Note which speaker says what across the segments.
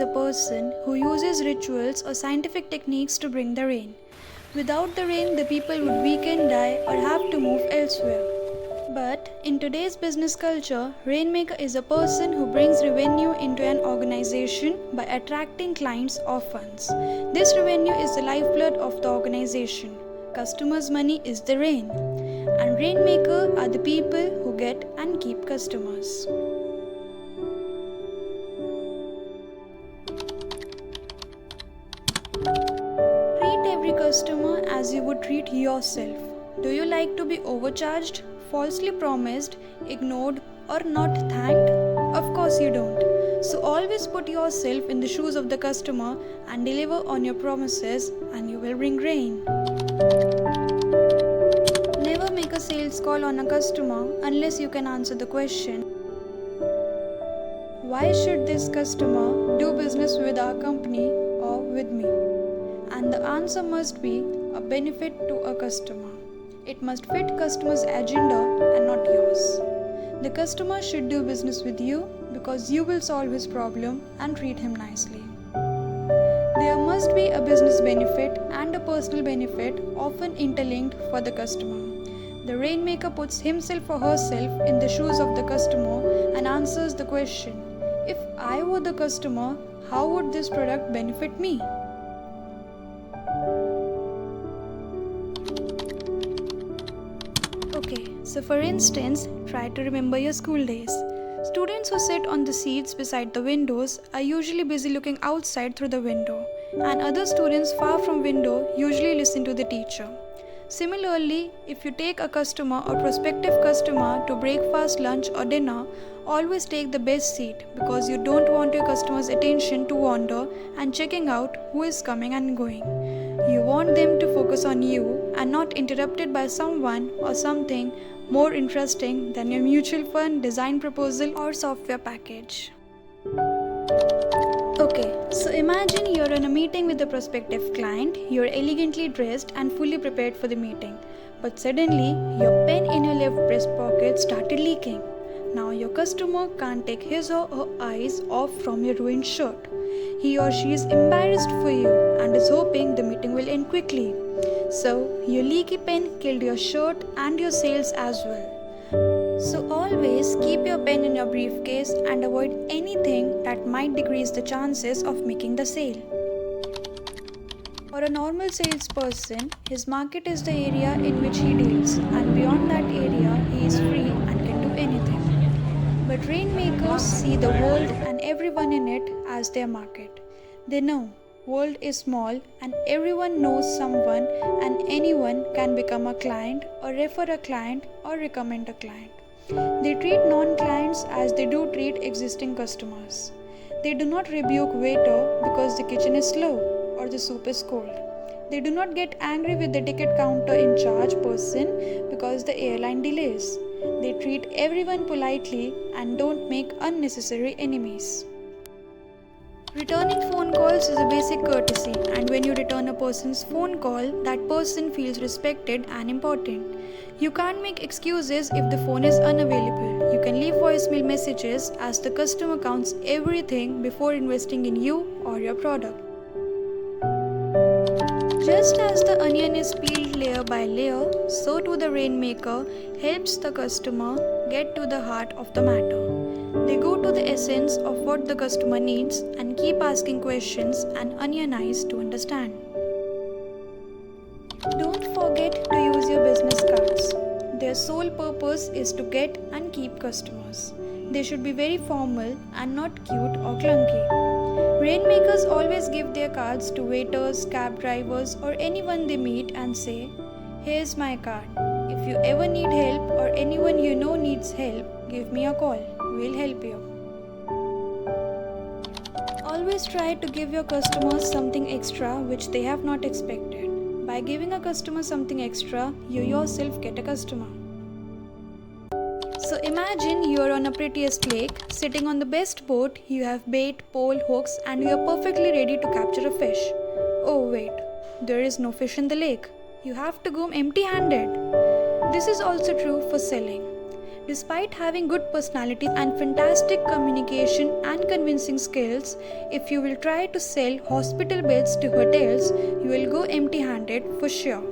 Speaker 1: a person who uses rituals or scientific techniques to bring the rain. Without the rain, the people would weaken, die, or have to move elsewhere. But in today's business culture, Rainmaker is a person who brings revenue into an organization by attracting clients or funds. This revenue is the lifeblood of the organization. Customers' money is the rain. And Rainmaker are the people who get and keep customers. Treat every customer as you would treat yourself. Do you like to be overcharged, falsely promised, ignored, or not thanked? Of course you don't. So always put yourself in the shoes of the customer and deliver on your promises, and you will bring rain. Never make a sales call on a customer unless you can answer the question, why should this customer do business with our company or with me? And the answer must be a benefit to a customer. It must fit customer's agenda and not yours. The customer should do business with you because you will solve his problem and treat him nicely. There must be a business benefit and a personal benefit, often interlinked, for the customer. The Rainmaker puts himself or herself in the shoes of the customer and answers the question, if I were the customer, how would this product benefit me? Okay, so for instance, try to remember your school days. Students who sit on the seats beside the windows are usually busy looking outside through the window, and other students far from window usually listen to the teacher. Similarly, if you take a customer or prospective customer to breakfast, lunch or dinner, always take the best seat because you don't want your customer's attention to wander and checking out who is coming and going. You want them to focus on you and not interrupted by someone or something more interesting than your mutual fund, design proposal or software package. Okay, so imagine you're in a meeting with a prospective client, you're elegantly dressed and fully prepared for the meeting. But suddenly, your pen in your left breast pocket started leaking. Now your customer can't take his or her eyes off from your ruined shirt. He or she is embarrassed for you and is hoping the meeting will end quickly. So, your leaky pen killed your shirt and your sales as well. So always keep your pen in your briefcase and avoid anything that might decrease the chances of making the sale. For a normal salesperson, his market is the area in which he deals, and beyond that area, he is free and can do anything. But Rainmakers see the world and everyone in it as their market. They know world is small and everyone knows someone, and anyone can become a client or refer a client or recommend a client. They treat non-clients as they do treat existing customers. They do not rebuke waiter because the kitchen is slow or the soup is cold. They do not get angry with the ticket counter in charge person because the airline delays. They treat everyone politely and don't make unnecessary enemies. Returning phone calls is a basic courtesy, and when you return a person's phone call, that person feels respected and important. You can't make excuses if the phone is unavailable. You can leave voicemail messages as the customer counts everything before investing in you or your product. Just as the onion is peeled layer by layer, so too the Rainmaker helps the customer get to the heart of the matter. They go to the essence of what the customer needs and keep asking questions and onionize to understand. Don't forget to use your business cards. Their sole purpose is to get and keep customers. They should be very formal and not cute or clunky. Rainmakers always give their cards to waiters, cab drivers, or anyone they meet and say, "Here's my card. If you ever need help or anyone you know needs help, give me a call. We'll help you." Always try to give your customers something extra which they have not expected. By giving a customer something extra, you yourself get a customer. So imagine you are on a prettiest lake, sitting on the best boat, you have bait, pole, hooks, and you are perfectly ready to capture a fish. Oh wait, there is no fish in the lake. You have to go empty-handed. This is also true for selling. Despite having good personality and fantastic communication and convincing skills, if you will try to sell hospital beds to hotels, you will go empty-handed for sure.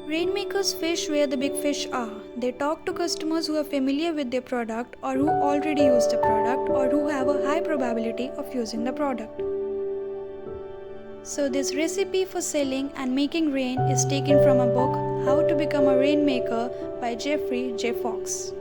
Speaker 1: Rainmakers fish where the big fish are. They talk to customers who are familiar with their product or who already use the product or who have a high probability of using the product. So this recipe for selling and making rain is taken from a book, How to Become a Rainmaker by Jeffrey J. Fox.